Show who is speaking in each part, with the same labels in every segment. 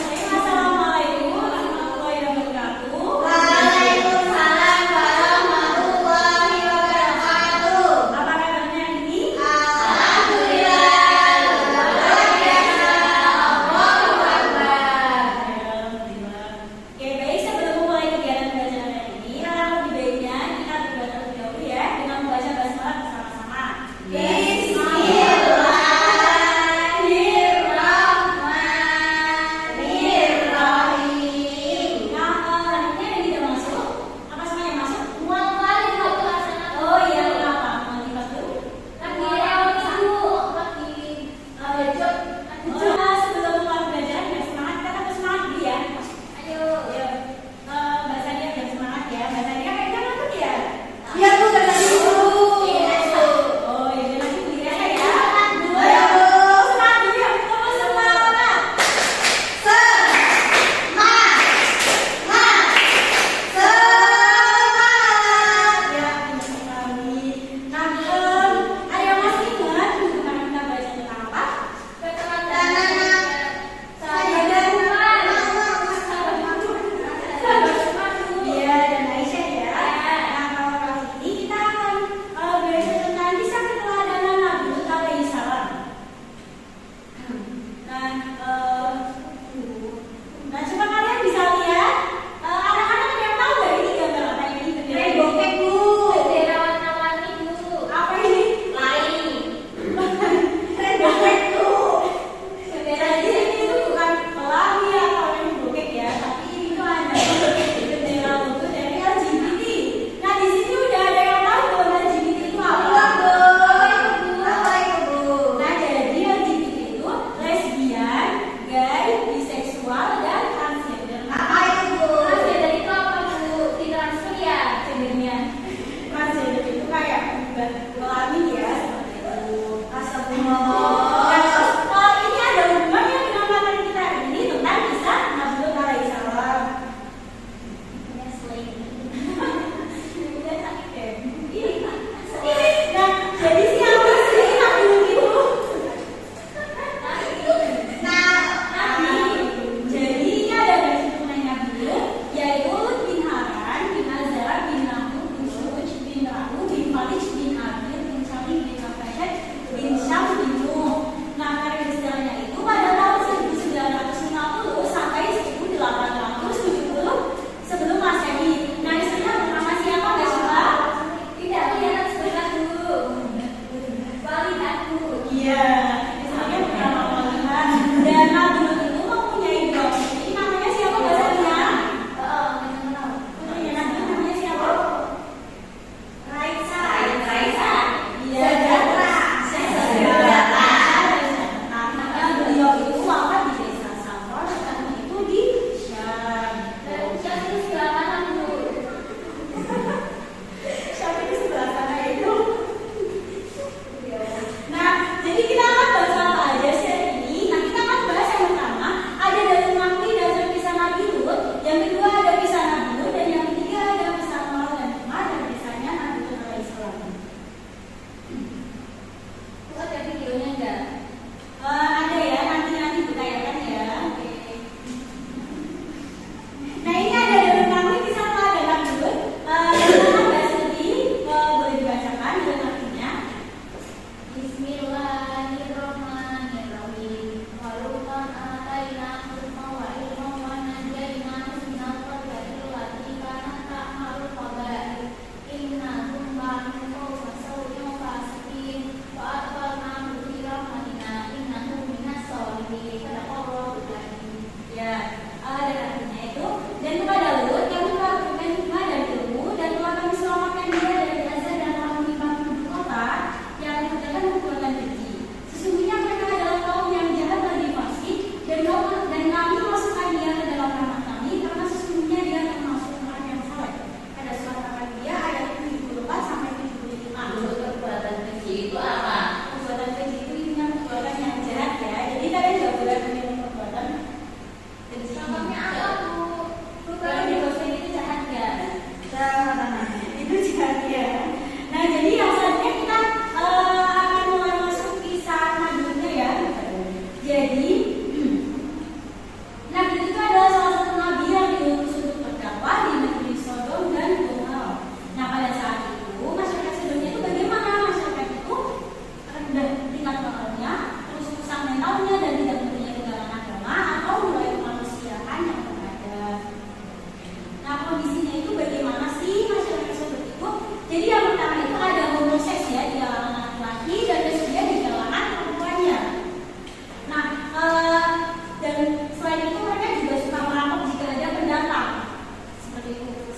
Speaker 1: Assalamualaikum warahmatullahi wabarakatuh. Waalaikumsalam warahmatullahi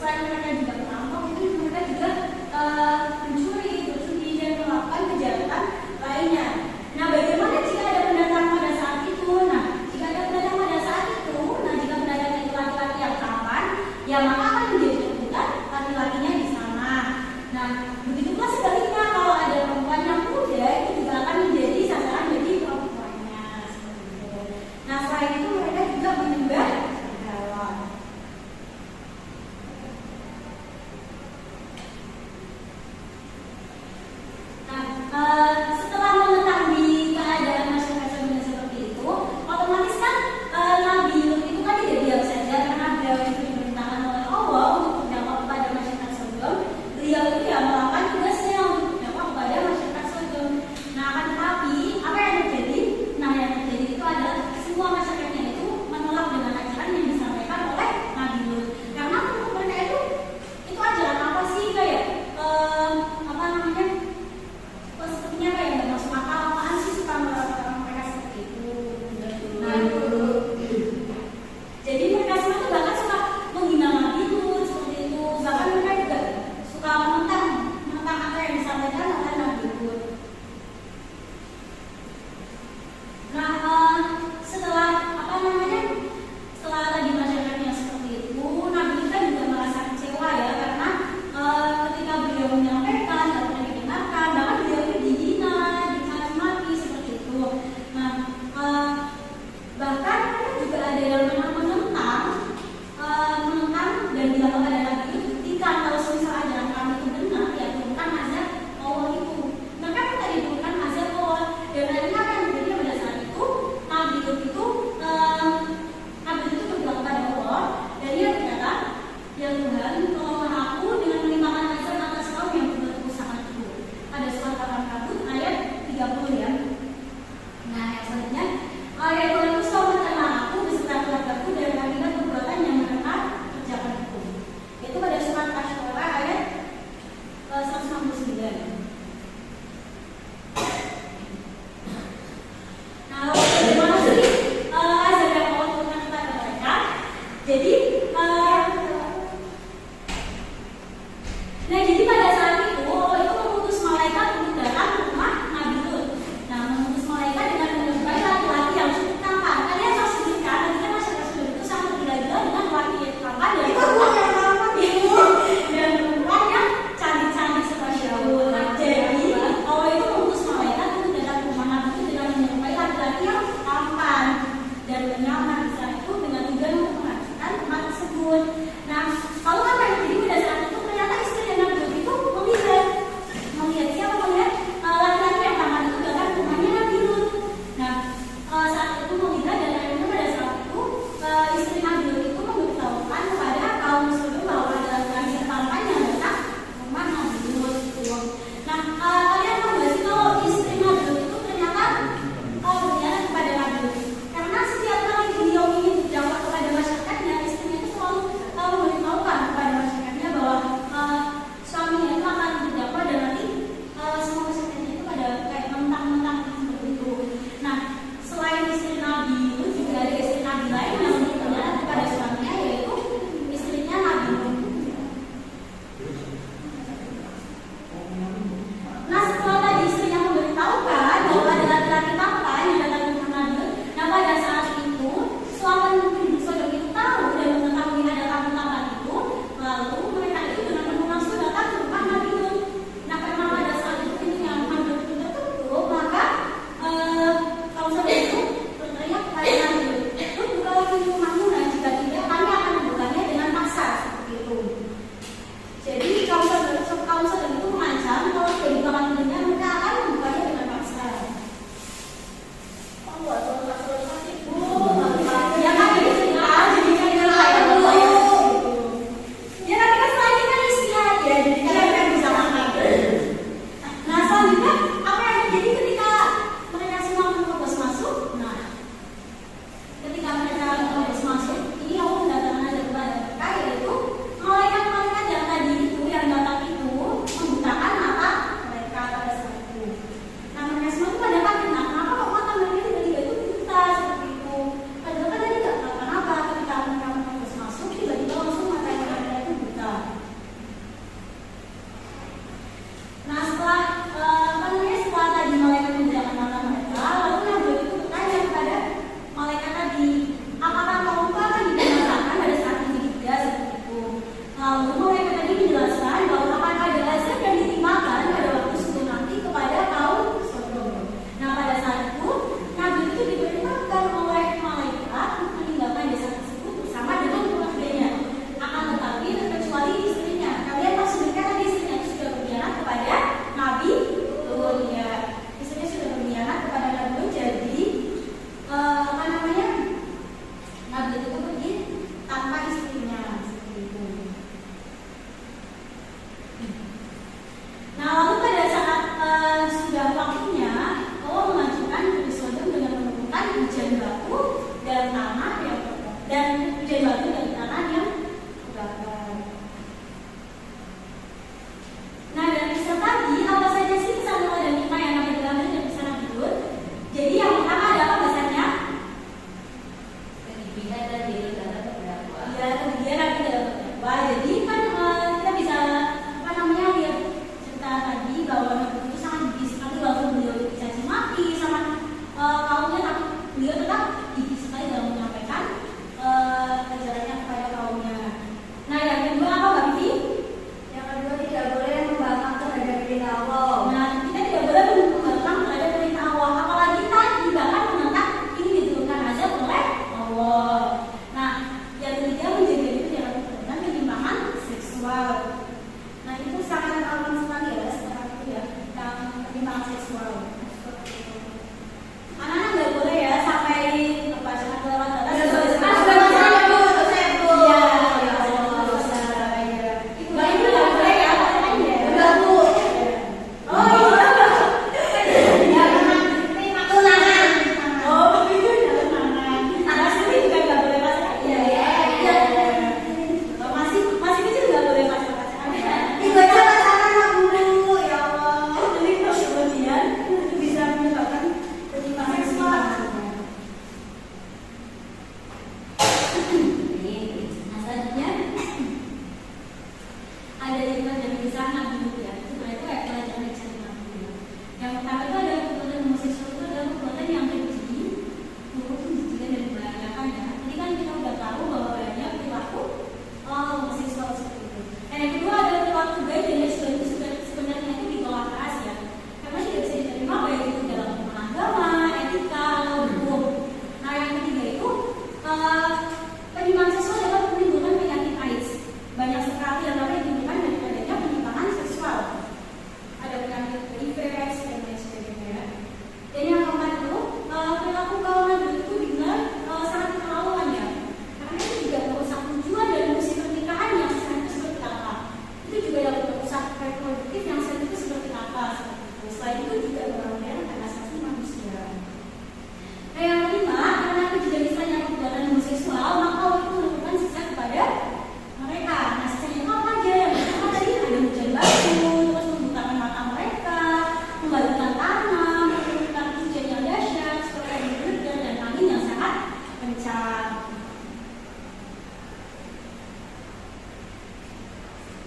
Speaker 1: selain mereka juga perampok, itu mereka juga mencuri, berjudi, dan melakukan kejahatan lainnya. Nah, bagaimana jika ada pendatang pada saat itu? Nah, jika ada pendatang pada saat itu, jika pendatang itu laki-laki yang tampan, ya maka akan menjadi rebutan laki-lakinya di sana. Nah, begitu pula sebaliknya, kalau ada perempuan yang muda, itu juga akan menjadi sasaran bagi perempuannya. Seperti itu. Nah, selain itu mereka juga menyembah berhala. Setelah mengetahui keadaan masyarakat Saminah seperti itu, otomatis kan Nabi Lut itu kan tidak diam saja karena beliau itu diperintahkan oleh Allah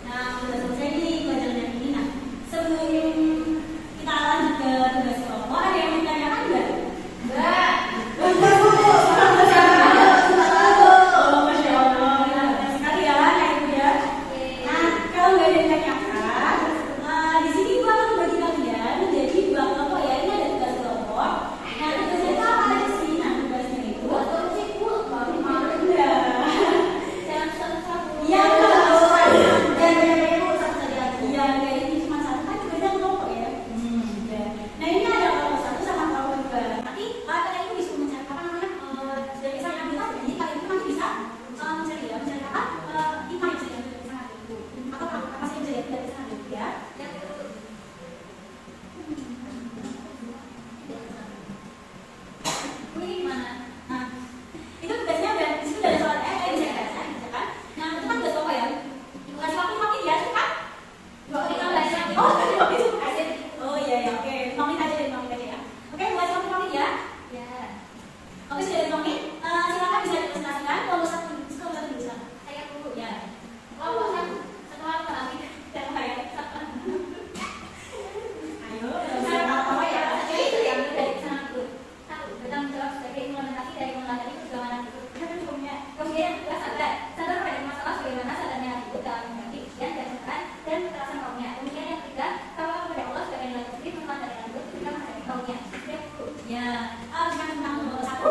Speaker 1: Nah, sudah selesai nih pelajaran yang ini. Nah, sebelum kita lanjut ke tugas kelompok, ada yang mau ditanyakan nggak? Enggak. Oh, Masya Allah, pintar sekali ya, Kak Ibu ya. Nah, kalau nggak ada yang ditanyakan, di sini gua akan bagi kalian menjadi dua kelompok ya. Ini ada tugas kelompok. Nah, tugasnya itu apa aja sih? Nah, tugasnya itu jangan satu-satu. Iya, iya, kayak ini cuma satu kan tugasnya kelompok ya. Ya. Nah, ini ada kelompok satu sama kelompok dua. Nanti kalian itu bisa mencari apa namanya? Sudah bisa ngambil kan? Jadi kalian itu nanti bisa mencari ya, mencari apa? IPA yang bisa diambil dari sana gitu. Atau apa sih yang bisa diambil dari sana gitu ya? Ini gimana? Nah, itu tugasnya udah di situ ada soalnya bisa dibaca, gitu kan? Nah, itu kan tugas kelompok ya. Kasih waktu 5 menit ya, kan? 2 menit aja. Oh, 5 menit aja. Oh iya ya, oke. 5 menit aja, 5 menit aja ya. Oke, buat 5 menit ya. Ya. Oke, sudah 5 menit. Silakan bisa dipresentasikan. Kelompok satu dulu silakan. Saya dulu ya. Kelompok satu. Setelah apa lagi? Saya ya. Ayo, saya tahu ya. Jadi itu yang dari sana dulu. Satu, bertanggung jawab sebagai implementasi dari mengatasi perjuangan itu. Kemudian juga sadar pada masalah bagaimana sadarnya itu dalam menghadapi ujian dan cobaan dan kekerasan kaumnya. Kemudian yang ketiga, tawakal kepada Allah sebagai nilai positif membuat dari lanjut ketika menghadapi kaumnya. Ya, dengan tentang nomor satu.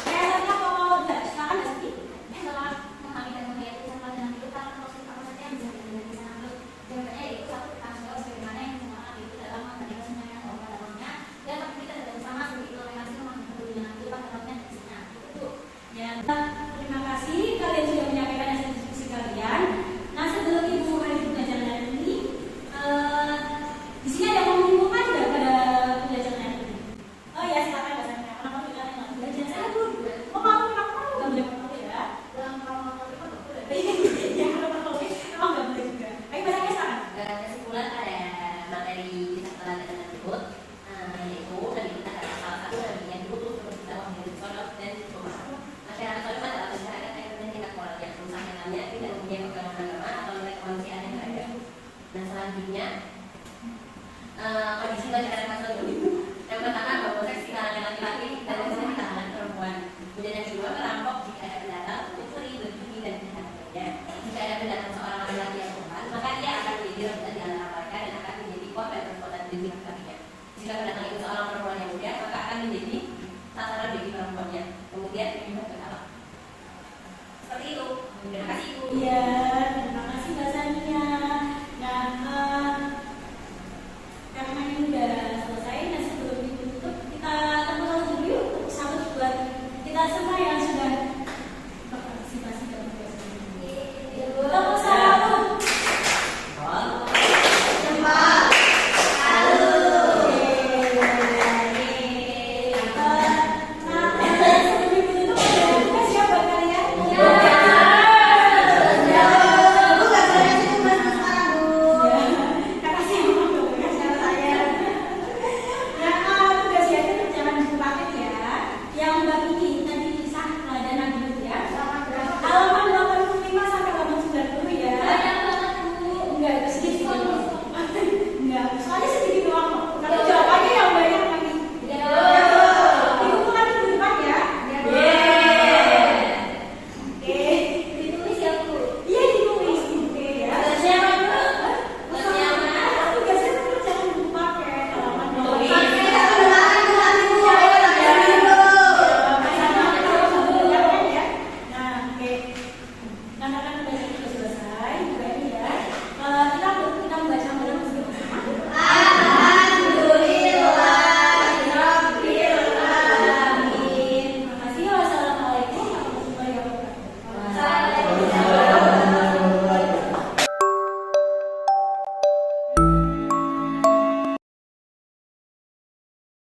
Speaker 1: Satunya mau dua, silakan Mbak Siti. Setelah memahami dan menghayati sama dengan itu, kalau positif apa saja yang bisa diambil dari sana dulu. Jawabannya yaitu satu, bertanggung jawab sebagaimana yang disemangat itu dalam menghadapi semua yang Allah pada kaumnya. Dan kita tidak bersama sebagai toleransi memahami dengan itu pada kaumnya dan isinya. Itu. Ya, terima kasih kalian sudah menyampaikan hasil diskusi kalian. Nah, sebelum Ibu lanjut pembelajaran hari ini, di sini ada yang mau menyimpulkan nggak pada pembelajaran hari ini? Oh ya, silakan Mbak Sandra. Kenapa kalian nggak belajar saya dulu? Oh, malu nggak boleh malu ya? Kalau malu itu nggak boleh. Ya, kalau malu memang nggak boleh juga. Baik, Mbak Sandra silakan.
Speaker 2: Kesimpulan pada materi kita pelajaran tersebut, yaitu dari kita ada salah satu dari yang dibutuh untuk kita menjadi sodok dan pemahaman. Masyarakat sodok adalah masyarakat yang punya tingkat moral yang berusaha mengenalnya tidak mempunyai pegangan agama atau nilai kemanusiaan yang berada. Dan selanjutnya, kondisi masyarakat sodok itu yang pertama homoseks di kalangan laki-laki dan homoseks di kalangan perempuan. Kemudian yang kedua, merampok jika ada pendatang, mencuri, berjudi dan sebagainya. Jika ada pendatang seorang laki-laki yang perempuan, maka dia akan menjadi rebutan di antara mereka dan akan menjadi korban perbuatan demi laki-lakinya. Jika pendatang itu seorang perempuan yang muda, maka akan menjadi sasaran bagi perempuannya. Kemudian apa? Seperti itu. Terima kasih Ibu.
Speaker 1: Iya.